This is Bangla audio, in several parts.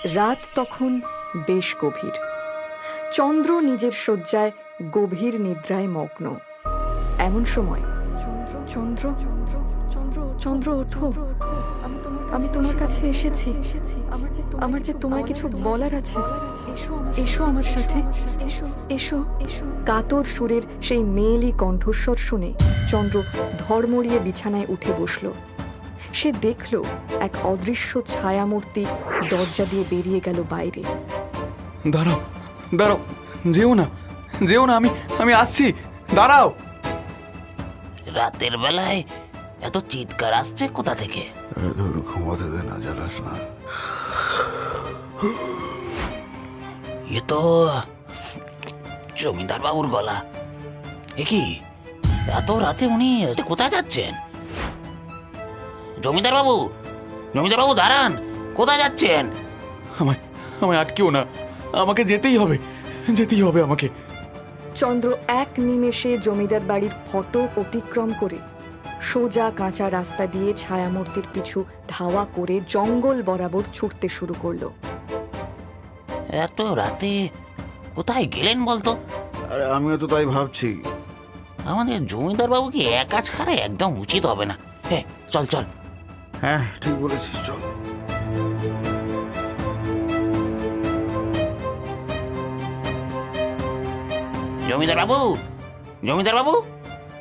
রাত তখন বেশ গভীর। চন্দ্র নিজের শয্যায় গভীর নিদ্রায় মগ্ন। এমন সময় চন্দ্র চন্দ্র চন্দ্র চন্দ্র চন্দ্র ওঠো, আমি তোমার কাছে এসেছি। আমার যে তোমায় কিছু বলার আছে, এসো আমার সাথে, এসো। কাতর সুরের সেই মেয়েলি কণ্ঠস্বর শুনে চন্দ্র ধড়মড়িয়ে বিছানায় উঠে বসল। সে দেখল এক অদৃশ্য ছায়ামূর্তি দরজা দিয়ে বেরিয়ে গেল বাইরে। দাঁড়াও দাঁড়াও, যেও না, যেও না, আমি আসছি, দাঁড়াও। রাতের বেলায় এত চিৎকার আসছে কোথা থেকে? ধর ঘুমাতে দে না, জ্বালাস না। এ তো জমিদার বাবুর গলা। এ কি, এত রাতে উনি কোথায় যাচ্ছেন? জমিদার বাবু, জমিদার বাবু দাঁড়ান, কোথায় যাচ্ছেন? আমায় আমায় আটকেও না, আমাকে যেতেই হবে, যেতেই হবে আমাকে। চন্দ্র এক নিমেষে জমিদার বাড়ির ফটক অতিক্রম করে সোজা কাঁচা রাস্তা দিয়ে ছায়ামূর্তির পিছু ধাওয়া করে জঙ্গল বরাবর ছুটতে শুরু করলো। এত রাতে কোথায় গেলেন বলতো? আরে আমিও তো তাই ভাবছি। আমাদের জমিদার বাবুকে একা ছাড়া একদম উচিত হবে না। হ্যাঁ, চল চল। হ্যাঁ ঠিক বলেছিস, চল। জমিদার বাবু, জমিদার বাবু,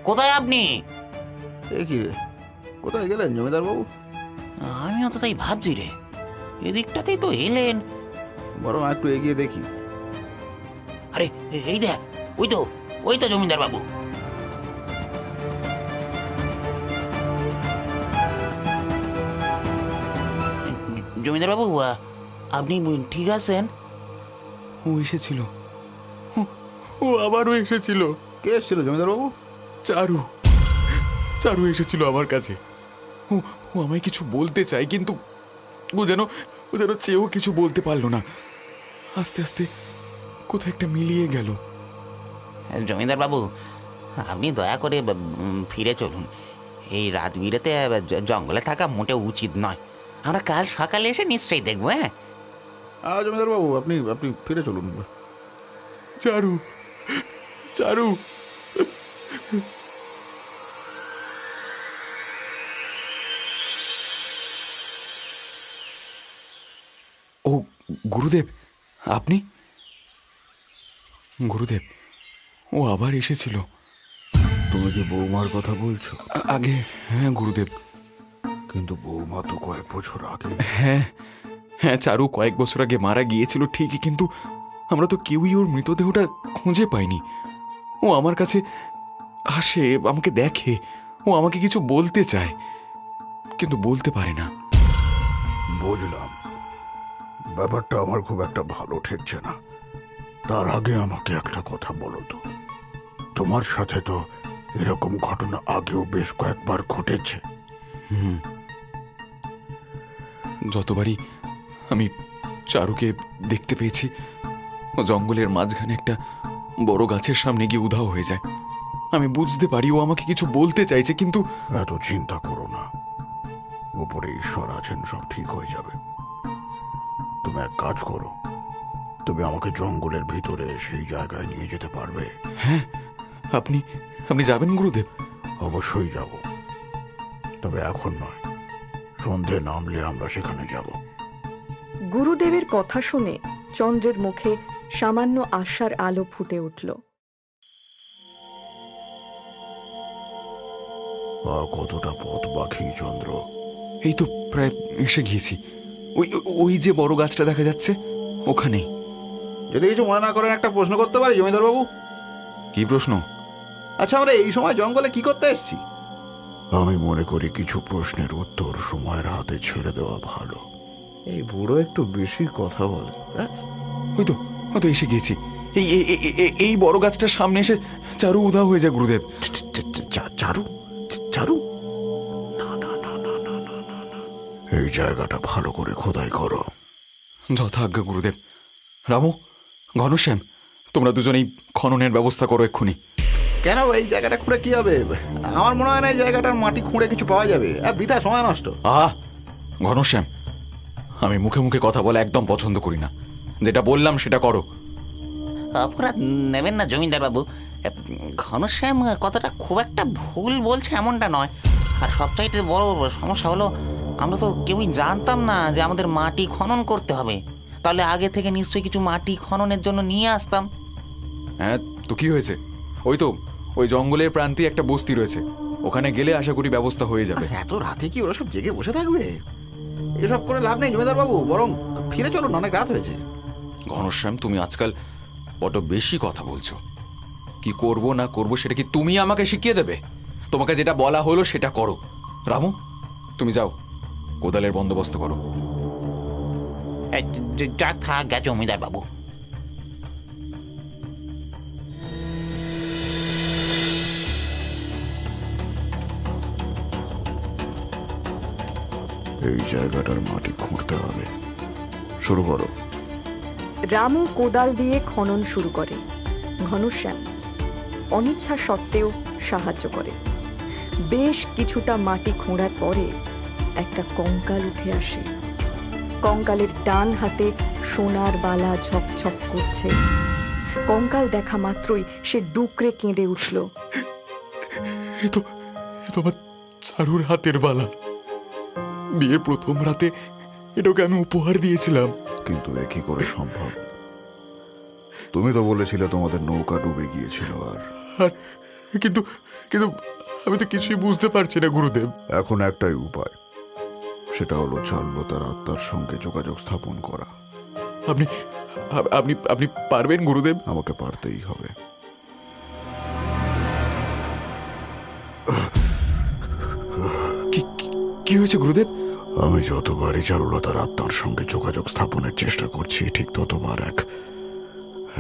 কোথায় আপনি? এ কি রে, কোথায় গেলেন জমিদার বাবু? আমিও তো তাই ভাবছি রে, এদিকটাতেই তো এলেন। বরং একটু এগিয়ে দেখি। আরে এই দেখ, ওই তো জমিদার বাবু। জমিদার বাবু, আপনি ঠিক আছেন? ও এসেছিল, ও আবারও এসেছিল। কে এসেছিল জমিদার বাবু? চারু, চারু এসেছিল আমার কাছে। ও ও আমায় কিছু বলতে চায়, কিন্তু ও যেন চেয়েও কিছু বলতে পারলো না। আস্তে আস্তে কোথায় একটা মিলিয়ে গেল। জমিদার বাবু, আপনি দয়া করে ফিরে চলুন। এই রাত বিরেতে জঙ্গলে থাকা মোটেও উচিত নয়। আমরা কাল সকালে এসে নিশ্চয়ই দেখবো। হ্যাঁ জমিদার বাবু, আপনি আপনি ফিরে চলুন। চারু, চারু। ও গুরুদেব, আপনি? গুরুদেব, ও আবার এসেছিল। তুমি কি বৌমার কথা বলছো? আগে হ্যাঁ গুরুদেব। কিন্তু বৌমা তো কয়েক বছর আগে। হ্যাঁ হ্যাঁ, চারু কয়েক বছর আগে মারা গিয়েছিল ঠিকই, কিন্তু আমরা তো কেউই ওর মৃতদেহটা খুঁজে পাইনি। ও আমার কাছে আসে, আমাকে দেখে, ও আমাকে কিছু বলতে চায়, কিন্তু বলতে পারে না। বুঝলাম, ব্যাপারটা আমার খুব একটা ভালো ঠেকছে না। তার আগে আমাকে একটা কথা বলো তো, তোমার সাথে তো এরকম ঘটনা আগেও বেশ কয়েকবার ঘটেছে। যতবারই আমি চারুকে দেখতে পেয়েছি, ও জঙ্গলের মাঝখানে একটা বড় গাছের সামনে গিয়ে উধাও হয়ে যায়। আমি বুঝতে পারি ও আমাকে কিছু বলতে চাইছে, কিন্তু এত চিন্তা করো না, উপরে ঈশ্বর আছেন, সব ঠিক হয়ে যাবে। তুমি এক কাজ করো, তুমি আমাকে জঙ্গলের ভিতরে সেই জায়গায় নিয়ে যেতে পারবে? হ্যাঁ, আপনি আপনি যাবেন গুরুদেব? অবশ্যই যাব, তবে এখন নয়, সন্ধে নামলে আমরা সেখানে যাব। গুরুদেবের কথা শুনে চন্দ্রের মুখে সামান্য আশার আলো ফুটে উঠল। আর কতটা পথ বাকি চন্দ্র? এই তো প্রায় এসে গিয়েছি। ওই ওই যে বড় গাছটা দেখা যাচ্ছে, ওখানেই। যদি কিছু মনে না করেন একটা প্রশ্ন করতে পারি জমিদার বাবু? কি প্রশ্ন? আচ্ছা, আমরা এই সময় জঙ্গলে কি করতে এসেছি? আমি মনে করি কিছু প্রশ্নের উত্তর সময়ের হাতে ছেড়ে দেওয়া ভালো। এই বুড়ো একটু বেশি কথা বলে। ওই তো এসে গিয়েছি। এই এই বড় গাছটার সামনে এসে চারু উধাও হয়ে যায় গুরুদেব। চারু? চারু? না না না না না না না না, এই জায়গাটা ভালো করে খোদাই করো। যথাজ্ঞা গুরুদেব। রামু, ঘনশ্যাম, তোমরা দুজনেই খননের ব্যবস্থা করো এক্ষুনি। কেন, এই জায়গাটা খুঁড়ে কি হবে? আমার মনে হয় না এই জায়গাটার মাটি খুঁড়ে কিছু পাওয়া যাবে। বৃথা সময় নষ্ট। ঘনশ্যাম, আমি মুখে মুখে কথা বলা একদম পছন্দ করি না। যেটা বললাম সেটা করো। অপরাধ নেবেন না জমিদার বাবু। ঘনশ্যাম কথাটা খুব একটা ভুল বলছে এমনটা নয়। আর সবচাইতে বড় সমস্যা হলো, আমরা তো কেউই জানতাম না যে আমাদের মাটি খনন করতে হবে। তাহলে আগে থেকে নিশ্চয়ই কিছু মাটি খননের জন্য নিয়ে আসতাম। হ্যাঁ, তো কি হয়েছে? ওই জঙ্গলের প্রান্তে একটা বস্তি রয়েছে, ওখানে গেলে আশা করি ব্যবস্থা হয়ে যাবে। এত রাতে কি ওরা সব জেগে বসে থাকবে? এসব করে লাভ নেই জমিদার বাবু, বরং ফিরে চলুন, অনেক রাত হয়েছে। ঘনশ্যাম, তুমি আজকাল বড্ড বেশি কথা বলছো। কি করব না করব সেটা কি তুমি আমাকে শিখিয়ে দেবে? তোমাকে যেটা বলা হলো সেটা করো। রামু, তুমি যাও, কোদালের বন্দোবস্ত করো। যাক থাক গে জমিদার বাবু। এই জায়গাটার মাটি খুঁড়তে হবে, শুরু করো। রামু কোদাল দিয়ে খনন শুরু করে। ঘনশ্যাম অনিচ্ছা সত্ত্বেও সাহায্য করে। বেশ কিছুটা মাটি খোঁড়ার পরে একটা কঙ্কাল উঠে আসে। কঙ্কালের ডান হাতে সোনার বালা ঝকঝক করছে। কঙ্কাল দেখা মাত্রই সে ডুকরে কেঁদে উঠল। এ তো আমার চারুর হাতের বালা। বিয়ের প্রথম রাতে এটাকে আমি উপহার দিয়েছিলাম। কিন্তু এ কি করে সম্ভব? তুমি তো বলেছিলে তোমাদের নৌকা ডুবে গিয়েছিল। আর কিন্তু কিন্তু আমি তো কিছুই বুঝতে পারছি না গুরুদেব। এখন একটাই উপায়, সেটা হলো চারুলতার আত্মার সঙ্গে যোগাযোগ স্থাপন করা। আপনি আপনি আপনি পারবেন গুরুদেব? আমাকে পারতেই হবে। কি হয়েছে গুরুদেব? আমি যতবারই চারুলতার আত্মার সঙ্গে যোগাযোগ স্থাপনের চেষ্টা করছি, ঠিক ততবার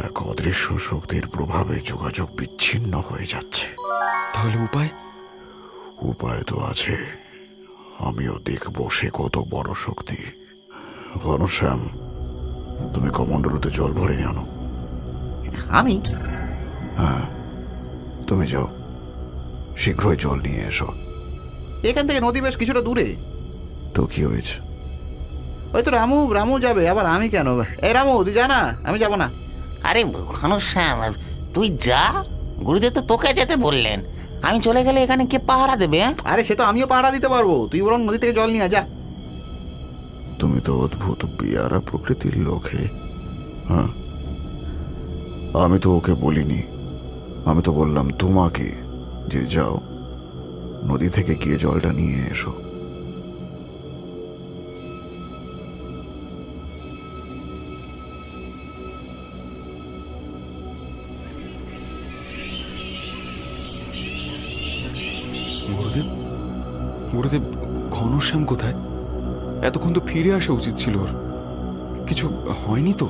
এক অদৃশ্য শক্তির প্রভাবে যোগাযোগ বিচ্ছিন্ন হয়ে যাচ্ছে। তাহলে উপায়? উপায় তো আছে, আমিও দেখব সে কত বড় শক্তি। ঘনশ্যাম, তুমি কমণ্ডলুতে জল ভরে নিয়ে আনো। আমি? হ্যাঁ, তুমি যাও, শীঘ্রই জল নিয়ে এসো। এখান থেকে নদী বেশ কিছুটা দূরে। তো কি হয়েছে? ওই তো রামু যাবে, আবার আমি কেন? এই রামু, তুই যা না, আমি যাব না। আরে ঘনশ্যাম, তুই যা, গুরুদেব তো তোকে যেতে বললেন। আমি চলে গেলে এখানে কে পাহারা দেবে? আরে সে তো আমিও পাহারা দিতে পারবো, তুই বরং নদী থেকে জল নিয়ে যা। তুমি তো অদ্ভুত বিয়ারা প্রকৃতির লোক হে। হ্যাঁ, আমি তো ওকে বলিনি, আমি তো বললাম তোমাকে যে যাও, নদী থেকে গিয়ে জলটা নিয়ে এসো। গুরুদেব, গুরুদেব, ঘনশ্যাম কোথায়? এতক্ষণ তো ফিরে আসা উচিত ছিল ওর। কিছু হয়নি তো?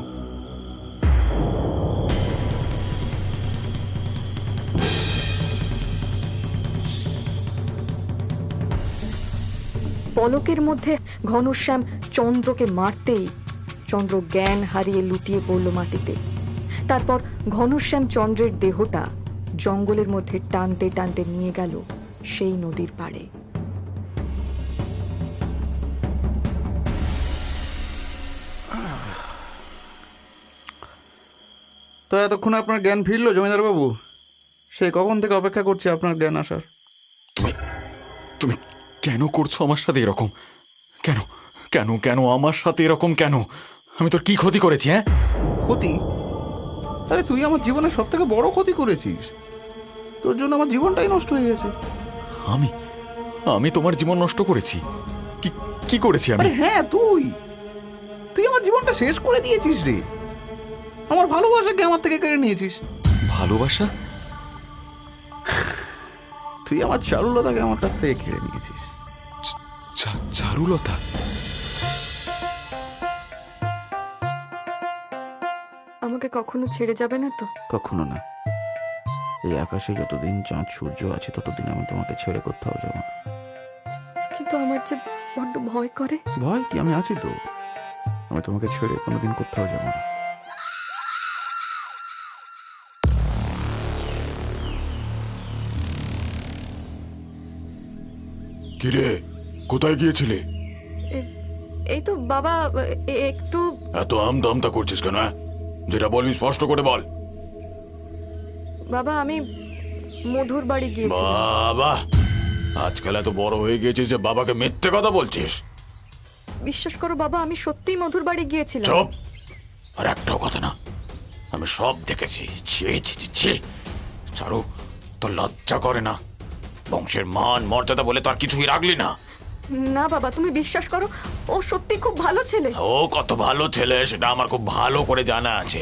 পলকের মধ্যে ঘনশ্যাম চন্দ্রকে মারতেই চন্দ্র জ্ঞান হারিয়ে লুটিয়ে পড়ল মাটিতে। তারপর ঘনশ্যাম চন্দ্রের দেহটা জঙ্গলের মধ্যে টানতে টানতে নিয়ে গেল সেই নদীর পাড়ে। তো এতক্ষণ আপনার জ্ঞান ফিরলো জমিদার বাবু? সে কখন থেকে অপেক্ষা করছে আপনার জ্ঞান আসার। তুমি কেন করছো আমার সাথে এরকম? কেন কেন কেন আমার সাথে এরকম কেন? আমি তোর কি ক্ষতি করেছি? হ্যাঁ, ক্ষতি? আরে তুই আমার জীবনের সব থেকে বড় ক্ষতি করেছিস। তোর জন্য আমার জীবনটাই নষ্ট হয়ে গেছে। আমি আমি তোমার জীবন নষ্ট করেছি? কি কি করেছি আমি? আরে হ্যাঁ, তুই আমার জীবনটা শেষ করে দিয়েছিস রে। আমার ভালোবাসাকে আমার থেকে কেড়ে নিয়েছিস। ভালোবাসা? তুই আমার চারুলতাকে আমার কাছ থেকে কেড়ে নিয়েছিস। চারুলতা? আমাকে কখনো ছেড়ে যাবে না তো? কখনো না। এই আকাশে যতদিন চাঁদ সূর্য আছে ততদিন আমি তোমাকে ছেড়ে কোথাও যাব না। কিন্তু আমার যে বড্ড ভয় করে। ভয় কি? আমি আছি তো। আমি তোমাকে ছেড়ে কোনোদিন কোথাও যাব না। কিরে, কোথায় গিয়েছিলে? এই তো বাবা, একটু। এত আমতা করছিস কেন? যেটা বলবি স্পষ্ট করে বল। বাবা, আমি মধুর বাড়ি গিয়েছিলাম। বাবা, আজকাল এত বড় হয়ে গেছিস যে বাবাকে মিথ্যে কথা বলছিস। বিশ্বাস করো বাবা, আমি সত্যিই মধুর বাড়ি গিয়েছিলাম। চুপ! আর একটাও কথা না, আমি সব দেখেছি। ছি ছি ছি ছি! চারু, তোর লজ্জা করে না? বংশের মান মর্যাদা বলে তো আর কিছুই রাখলি না। না বাবা, তুমি বিশ্বাস করো, ও সত্যি খুব ভালো ছেলে। ও কত ভালো ছেলে সেটা আমার খুব ভালো করে জানা আছে।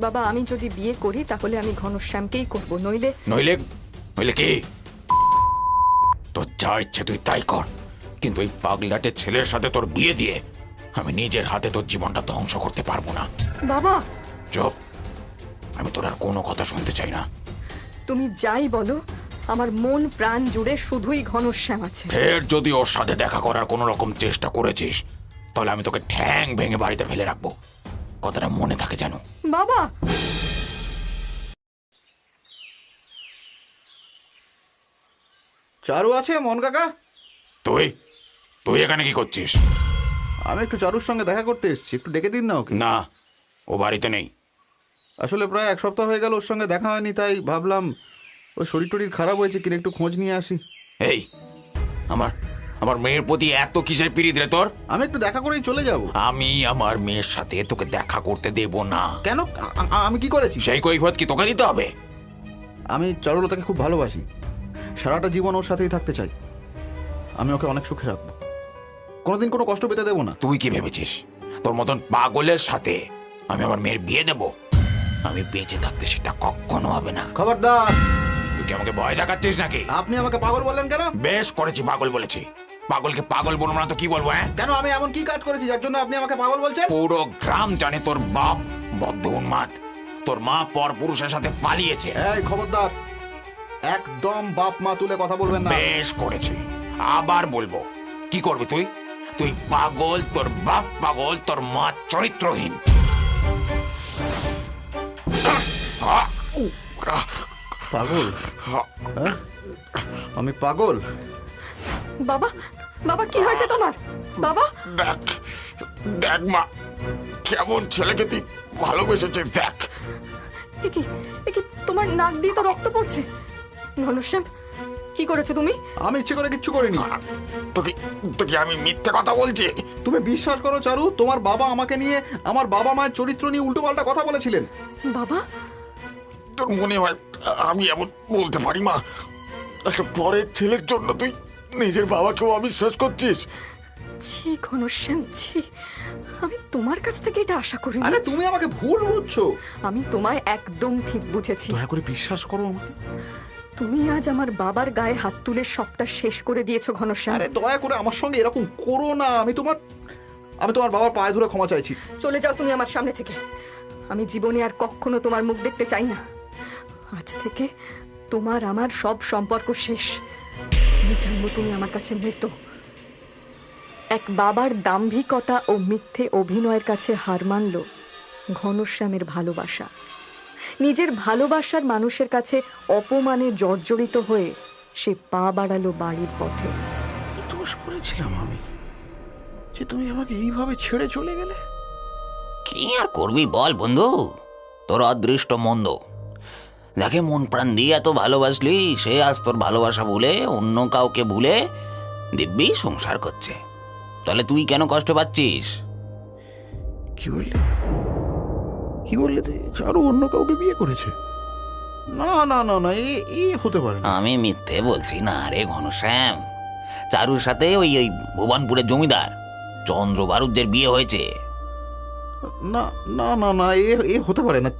বাবা, আমি যদি বিয়ে করি তাহলে আমি ঘনশ্যামকেই করব, নইলে। নইলে? নইলে কি? তোর যা ইচ্ছে তুই তাই কর, কিন্তু এই পাগলাটে ছেলের সাথে তোর বিয়ে দিয়ে আমি নিজের হাতে তোর জীবনটা ধ্বংস করতে পারবো না। বাবা, চুপ! আমি তোর আর কোনো কথা শুনতে চাই না। তুমি যাই বলো, আমার মন প্রাণ জুড়ে শুধুই ঘনশ্যাম আছে। ফের যদি ওর সাথে দেখা করার কোনো রকম চেষ্টা করেছিস তাহলে আমি তোকে ঠ্যাং ভেঙে বাড়িতে ফেলে রাখবো। কথাটা মনে থাকে জানো? বাবা, চারু আছে মন কাকা? তুই তুই এখানে কি করছিস? আমি একটু চারুর সঙ্গে দেখা করতে এসেছি, একটু ডেকে দিন না ওকে। না, ও বাড়িতে নেই। আসলে প্রায় 1 সপ্তাহ হয়ে গেল ওর সঙ্গে দেখা হয়নি, তাই ভাবলাম ওই শরীর টরীর খারাপ হয়েছে কিনা একটু খোঁজ নিয়ে আসি। এই, আমার আমার মেয়ের প্রতি এত কিসের পিরিত রে তোর? আমি একটু দেখা করেই চলে যাব। আমি আমার মেয়ের সাথে তোকে দেখা করতে দেব না। কেন? আমি কি করেছি? সেই কৈফিয়ত কি তোকে দিতে হবে? আমি চারুলতাকে খুব ভালোবাসি, সারাটা জীবন ওর সাথেই থাকতে চাই। আমি ওকে অনেক সুখে রাখবো, কোনোদিন কোনো কষ্ট পেতে দেবো না। তুই কি ভেবেছিস তোর মতন পাগলের সাথে আমি আমার মেয়ের বিয়ে দেব? আমি বেঁচে থাকতে সেটা কখনো হবে না। খবরদার! তুই কি আমাকে ভয় দেখাচ্ছিস নাকি? আপনি আমাকে পাগল বললেন কেন? বেশ করেছি, পাগল বলেছি। পাগলকে পাগল বলবো না তো কি বলবো? হ্যাঁ, কেন? আমি এমন কি কাজ করেছি যার জন্য আপনি আমাকে পাগল বলছেন? পুরো গ্রাম জানে তোর বাপ বদ্ধ উন্মাদ। তোর মা পর পুরুষের সাথে পালিয়েছে। এই খবরদার, একদম বাপ মা তুলে কথা বলবেন না। বেশ করেছি, আবার বলবো। কি করবি তুই? তুই পাগল, তোর বাপ পাগল, তোর মা চরিত্রহীন। পাগল? হ্যাঁ? আমি পাগল? বাবা, বাবা কি হয়েছে তোমার? বাবা, দেখ দেখ মা, কেমন ছেলেকে তুই ভালোবেসেছিস দেখ। একি তোমার নাক দিয়ে তো রক্ত পড়ছে। ঘনশ্যাম, কি করেছো তুমি? আমি ইচ্ছে করে কিচ্ছু করিনি। তোকে তোকে আমি মিথ্যে কথা বলছি? তুমি বিশ্বাস করো চারু, তোমার বাবা আমাকে নিয়ে, আমার বাবা মায়ের চরিত্র নিয়ে উল্টোপাল্টা কথা বলেছিলেন। বাবা, তোর মনে হয় আমি এমন বলতে পারি মা? একটা পরের ছেলের জন্য তুই নিজের বাবাকেও অবিশ্বাস করছিস? ছি ঘনশ্যাম, ছি। আমি তোমার কাছ থেকে এটা আশা করিনি। আরে তুমি আমাকে ভুল বুঝছো। আমি তোমায় একদম ঠিক বুঝেছি। দয়া করে বিশ্বাস করো আমাকে। তুমি আজ আমার বাবার গায়ে হাত তুলে সবটা শেষ করে দিয়েছো ঘনশ্যাম। আরে দয়া করে আমার সঙ্গে এরকম করো না। আমি তোমার বাবার পায়ে ধরে ক্ষমা চাইছি। চলে যাও তুমি আমার সামনে থেকে। আমি জীবনে আর কখনো তোমার মুখ দেখতে চাই না। আজ থেকে তোমার আমার সব সম্পর্ক শেষ। আমি জানবো তুমি আমার কাছে মৃত। এক বাবার দাম্ভিকতা ও মিথ্যে অভিনয়ের কাছে হার মানল ঘনশ্যামের ভালোবাসা। নিজের ভালোবাসার মানুষের কাছে অপমানে জর্জরিত হয়ে সে পা বাড়ালো বাড়ির পথে। কি দোষ করেছিলাম আমি যে তুমি আমাকে এইভাবে ছেড়ে চলে গেলে? কি আর করবি বল বন্ধু, তোর অদৃষ্ট মন্দ। যাকে মন প্রাণ দিয়ে এত ভালোবাসলি সে আজ তোর ভালোবাসা ভুলে অন্য কাউকে ভুলে দিব্যি সংসার করছে। তাহলে তুই কেন কষ্ট পাচ্ছিস? কি বললে? কি বললে তুই? চারু অন্য কাউকে বিয়ে করেছে? না না না না, এ হতে পারে না। আমি মিথ্যে বলছি না রে ঘনশ্যাম। চারুর সাথে ওই ওই ভুবনপুরের জমিদার চন্দ্র বারুজ্যের বিয়ে হয়েছে। না না না না, এ হতে পারে না।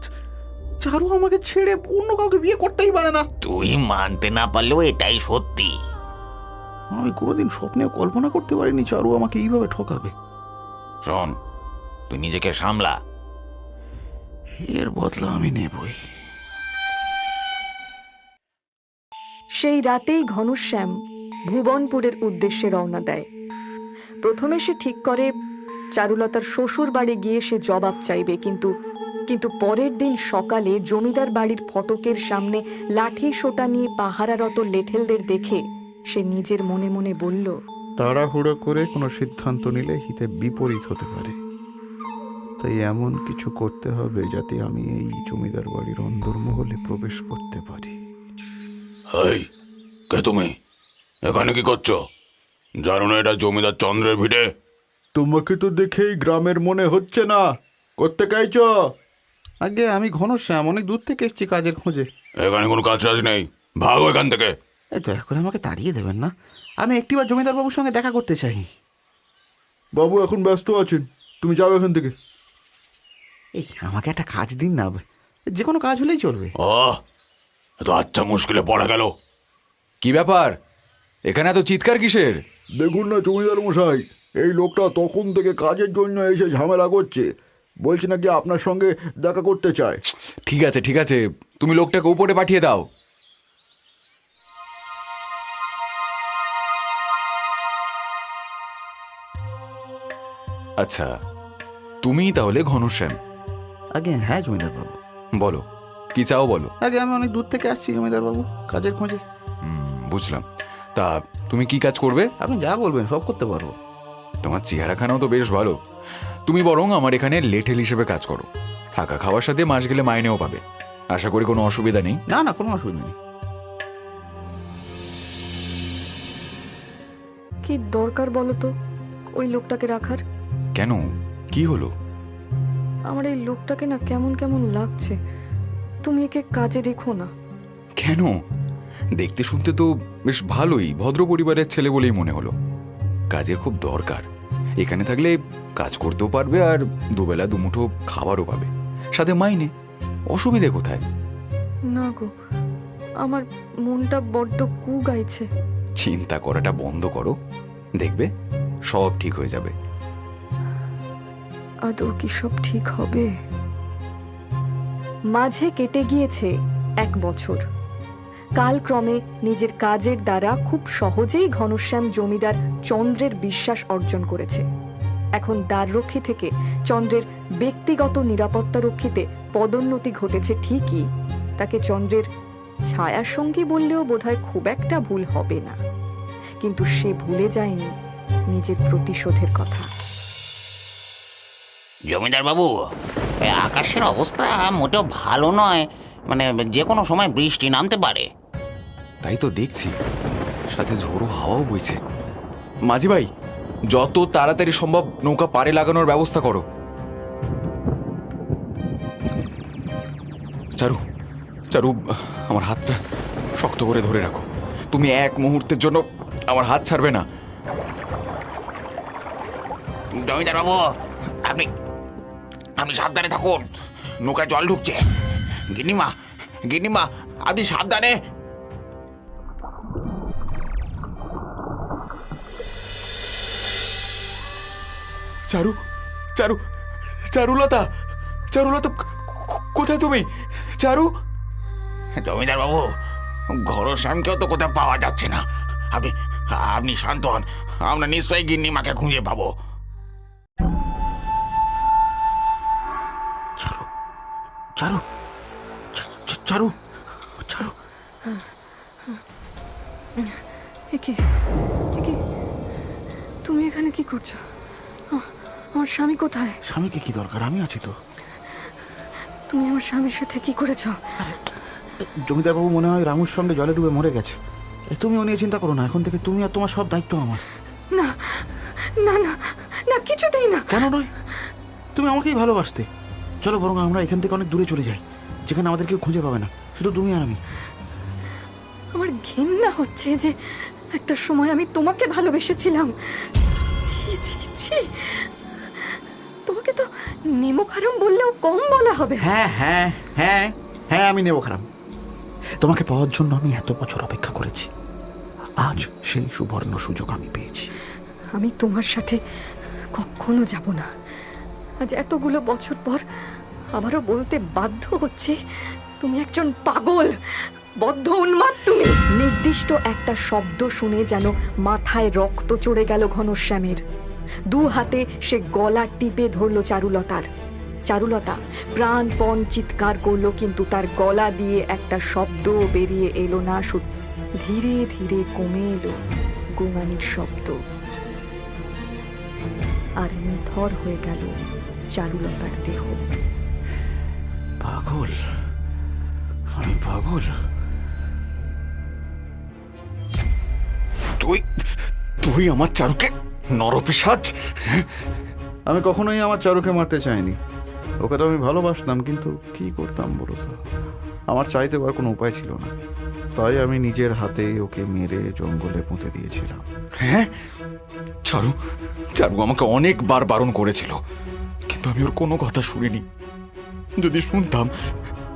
চারু আমাকে ছেড়ে অন্য কাউকে বিয়ে করতেই পারে না। তুই মানতে না পারলেও এটাই সত্যি। আমি কোনোদিন স্বপ্নেও কল্পনা করতে পারিনি চারু আমাকে এইভাবে ঠকাবে। শোন, তুই নিজেকে সামলা। এর বদলা আমি নেবই। সেই রাতেই ঘনশ্যাম ভুবনপুরের উদ্দেশ্যে রওনা দেয়। প্রথমে সে ঠিক করে চারুলতার শ্বশুর বাড়ি গিয়ে সে জবাব চাইবে, কিন্তু পরের দিন সকালে জমিদার বাড়ির ফটকের সামনে লাঠি সোটা নিয়ে পাহারারত লেঠেলদের দেখে সে নিজের মনে মনে বলল, তাড়াহুড়ো করে কোনো সিদ্ধান্ত নিলে হিতে বিপরীত হতে পারে। তাই এমন কিছু করতে হবে যাতে আমি এই জমিদার বাড়ির অন্দরমহলে প্রবেশ করতে পারি। এই কে তুমি? এখানে কি করছো? জানো না এটা জমিদার চন্দ্রের ভিটে? তোমাকে তো দেখেই গ্রামের মনে হচ্ছে না। করতে চাইছ? আগে আমি ঘনশ্যাম, অনেক দূর থেকে এসেছি কাজের খোঁজে। এখানে কোনো কাজ টাজ নেই, ভাগো এখান থেকে। এই দয়া করে আমাকে তাড়িয়ে দেবেন না, আমি একটিবার জমিদার বাবুর সঙ্গে দেখা করতে চাই। বাবু এখন ব্যস্ত আছেন, তুমি যাও এখান থেকে। এই আমাকে একটা কাজ দিন না, যে কোনো কাজ হলেই চলবে। ও তো আচ্ছা, মুশকিলে পড়া গেল। কি ব্যাপার, এখানে এত চিৎকার কিসের? দেখুন না জমিদার মশাই, এই লোকটা তখন থেকে কাজের জন্য এসে ঝামেলা করছে, বলছে নাকি আপনার সঙ্গে দেখা করতে চায়। ঠিক আছে ঠিক আছে, তুমি লোকটাকে উপরে পাঠিয়ে দাও। আচ্ছা, তুমি তাহলে ঘনশ্যাম? আগে হ্যাঁ জমিদার বাবু। বলো, কি চাও বলো। আগে আমি অনেক দূর থেকে আসছি জমিদার বাবু, কাজের খোঁজে। বুঝলাম। তা তুমি কি কাজ করবে? আপনি যা বলবেন সব করতে পারবো। তোমার চেহারাখানাও তো বেশ ভালো। তুমি বরং আমার এখানে লেঠেল হিসেবে কাজ করো, থাকা খাওয়ার সাথে মাস গেলে মাইনেও পাবে। আশা করি কোনো অসুবিধা নেই। না না, কোনো অসুবিধা নেই। কি দরকার বলো তো ওই লোকটাকে রাখার? কেন, কি হলো? আমার এই লোকটাকে না কেমন কেমন লাগছে। তুমি একে কাজে রেখো না। কেন? দেখতে শুনতে তো বেশ ভালোই, ভদ্র পরিবারের ছেলে বলেই মনে হলো। কাজের খুব দরকার। এখানে থাকলে কাজ করতেও পারবে আর দুবেলা দুমুঠো খাবারও পাবে, সাথে মাইনে। অসুবিধে কোথায়? না গো, আমার মনটা বড্ড কু গাইছে। চিন্তা করাটা বন্ধ করো, দেখবে সব ঠিক হয়ে যাবে। আদৌ কি সব ঠিক হবে? মাঝে কেটে গিয়েছে 1 বছর। কালক্রমে নিজের কাজের দ্বারা খুব সহজেই ঘনশ্যাম জমিদার চন্দ্রের বিশ্বাস অর্জন করেছে। এখন দ্বাররক্ষী থেকে চন্দ্রের ব্যক্তিগত নিরাপত্তারক্ষীতে পদোন্নতি ঘটেছে ঠিকই, তাকে চন্দ্রের ছায়ার সঙ্গী বললেও বোধহয় খুব একটা ভুল হবে না। কিন্তু সে ভুলে যায়নি নিজের প্রতিশোধের কথা। জমিদার বাবু, আকাশের অবস্থা মোটেও ভালো নয়, মানে যে কোনো সময় বৃষ্টি নামতে পারে। তাই তো দেখছি, সাথে ঝোড়ো হাওয়াও বইছে। মাঝি ভাই, যত তাড়াতাড়ি সম্ভব নৌকা পাড়ে লাগানোর ব্যবস্থা করো। চারু, চারু, আমার হাতটা শক্ত করে ধরে রাখো। তুমি এক মুহূর্তের জন্য আমার হাত ছাড়বে না। জমিদার বাবু, আপনি আপনি সাবধানে থাকুন, নৌকায় জল ঢুকছে। গিন্নিমা, গিন্নিমা, আপনি সাবধানে। চারু, চারু, চারুলতা, চারুলতা, কোথায় তুমি? চারু। জমিদার বাবু, ঘনশ্যামকেও তো কোথাও পাওয়া যাচ্ছে না। আপনি আপনি শান্ত হন, আমরা নিশ্চয়ই গিন্নিমাকে খুঁজে পাবো। চারু, চারু, চারু, চারু। একে একে তুমি এখানে কি করছো? আমার স্বামী কোথায়? স্বামীকে কি দরকার, আমি আছি তো। তুমি আমার স্বামীর সাথে কি করেছো? জমিদার বাবু মনে হয় রামুর সঙ্গে জলে ডুবে মরে গেছে। তুমিও নিয়ে চিন্তা করো না, এখন থেকে তুমি আর তোমার সব দায়িত্ব আমার। না না না না, কিছুতেই না। কেন নয়? তুমি আমাকেই ভালোবাসতে। চলো বরং আমরা এখান থেকে অনেক দূরে চলে যাই, যেখানে আমাদের কেউ খুঁজে পাবে না, শুধু তুমি আর আমি। আমার ঘেন্না হচ্ছে যে একটা সময় আমি তোমাকে ভালোবেসেছিলাম। ছি ছি ছি, তোমাকে তো নেমোখারাম বললেও কম বলা হবে। হ্যাঁ হ্যাঁ হ্যাঁ হ্যাঁ, আমি নেব খারাপ। তোমাকে পাওয়ার জন্য আমি এত বছর অপেক্ষা করেছি, আজ সেই সুবর্ণ সুযোগ আমি পেয়েছি। আমি তোমার সাথে কখনো যাব না। আজ এতগুলো বছর পর আবারও বলতে বাধ্য হচ্ছে, তুমি একজন পাগল, বদ্ধ উন্মাদ তুমি। নির্দিষ্ট একটা শব্দ শুনে যেন মাথায় রক্ত চড়ে গেল ঘনশ্যামের। 2 হাতে সে গলা টিপে ধরল চারুলতার। চারুলতা প্রাণপণ চিৎকার করলো, কিন্তু তার গলা দিয়ে একটা শব্দ বেরিয়ে এলো না। ধীরে ধীরে কমে এলো গোঙানির শব্দ। আর নিথর হয়ে গেল চারুলতার দেহ। পাগল, আমি পাগল। তুই তুই আমার চারুকে নরপিশাচ! আমি কখনোই আমার চারুকে মারতে চাইনি। ওকে তো আমি ভালোবাসতাম, কিন্তু কি করতাম বলো তো? আমার চাইতে পারার কোনো উপায় ছিল না, তাই আমি নিজের হাতেই ওকে মেরে জঙ্গলে পুঁতে দিয়েছিলাম। হ্যাঁ, চারু চারু আমাকে অনেকবার বারণ করেছিল, কিন্তু আমি ওর কোনো কথা শুনিনি। যদি শুনতাম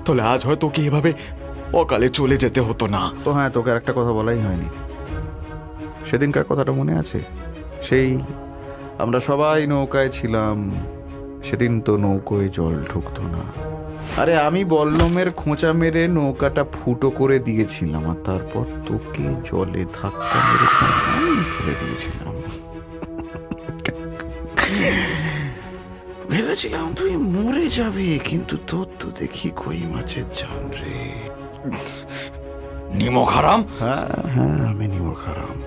তাহলে আজ হয়তো ওকে এভাবে অকালে চলে যেতে হতো না। তো হ্যাঁ, তোকে আর একটা কথা বলাই হয়নি। সেদিনকার কথাটা মনে আছে? সেই আমরা সবাই নৌকায় ছিলাম, সেদিন তো নৌকোয় জল ঢুকতো না। আরে আমি বল্লমের খোঁচা মেরে নৌকাটা ফুটো করে দিয়েছিলাম, আর তারপর তোকে জলে ধাক্কা মেরে ফেলে দিয়েছিলাম। ভেবেছিলাম তুই মরে যাবি, কিন্তু তোর তো দেখি কই মাছের জান রে। নিমক হারাম! হ্যাঁ হ্যাঁ, আমি নিমক হারাম।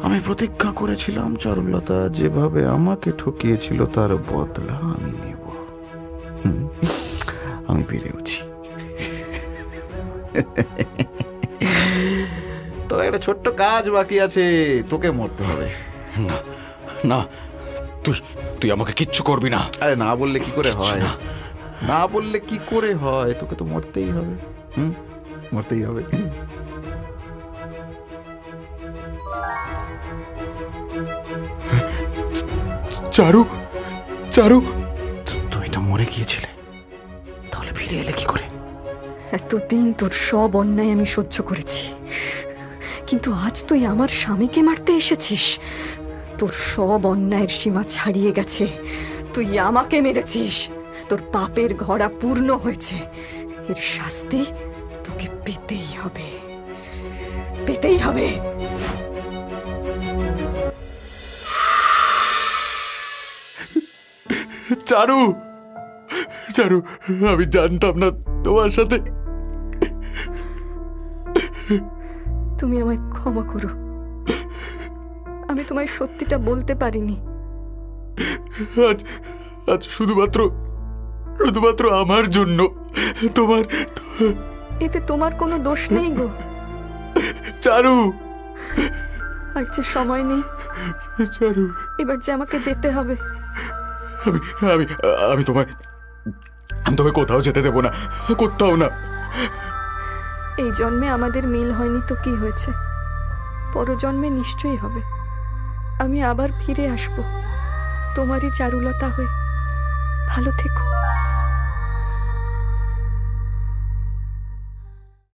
আমি প্রতিজ্ঞা করেছিলাম চারুলতা যেভাবে আমাকে ঠকিয়েছিল তার বদলা আমি নেব। আমি পেরেওছি। তো একটা ছোট্ট কাজ বাকি আছে, তোকে মরতে হবে। না না, তুই তুই আমাকে কিচ্ছু করবি না। আরে না বললে কি করে হয়? না। না বললে কি করে হয়? তোকে তো মরতেই হবে। মরতেই হবে। চারু চারু, তুই তো মরে গিয়েছিলে, তাহলে ফিরে এলে কি করে? এতদিন তোর সব অন্যায় আমি সহ্য করেছি, কিন্তু আজ তুই আমার স্বামীকে মারতে এসেছিস। তোর সব অন্যায়ের সীমা ছাড়িয়ে গেছে। তুই আমাকে মেরেছিস। তোর পাপের ঘড়া পূর্ণ হয়েছে। এর শাস্তি তোকে পেতেই হবে, পেতেই হবে। চারু চারু, আমি জানতাম না তোমার সাথে। তুমি আমায় ক্ষমা করো, আমি তোমায় সত্যিটা বলতে পারিনি। আজ আজ শুধুমাত্র শুধুমাত্র আমার জন্য তোমার। এতে তোমার কোনো দোষ নেই গো। চারু আর যে সময় নেই, চারু, এবার যে আমাকে যেতে হবে। আমি আমি আমি তোমায় আমি তোমায় কোথাও যেতে দেবো না, কোথাও না। এই জন্মে আমাদের মিল হয়নি তো কি হয়েছে, পরজন্মে নিশ্চয়ই হবে। আমি আবার ফিরে আসব তোমারই চারুলতা হয়ে। ভালো থেকো।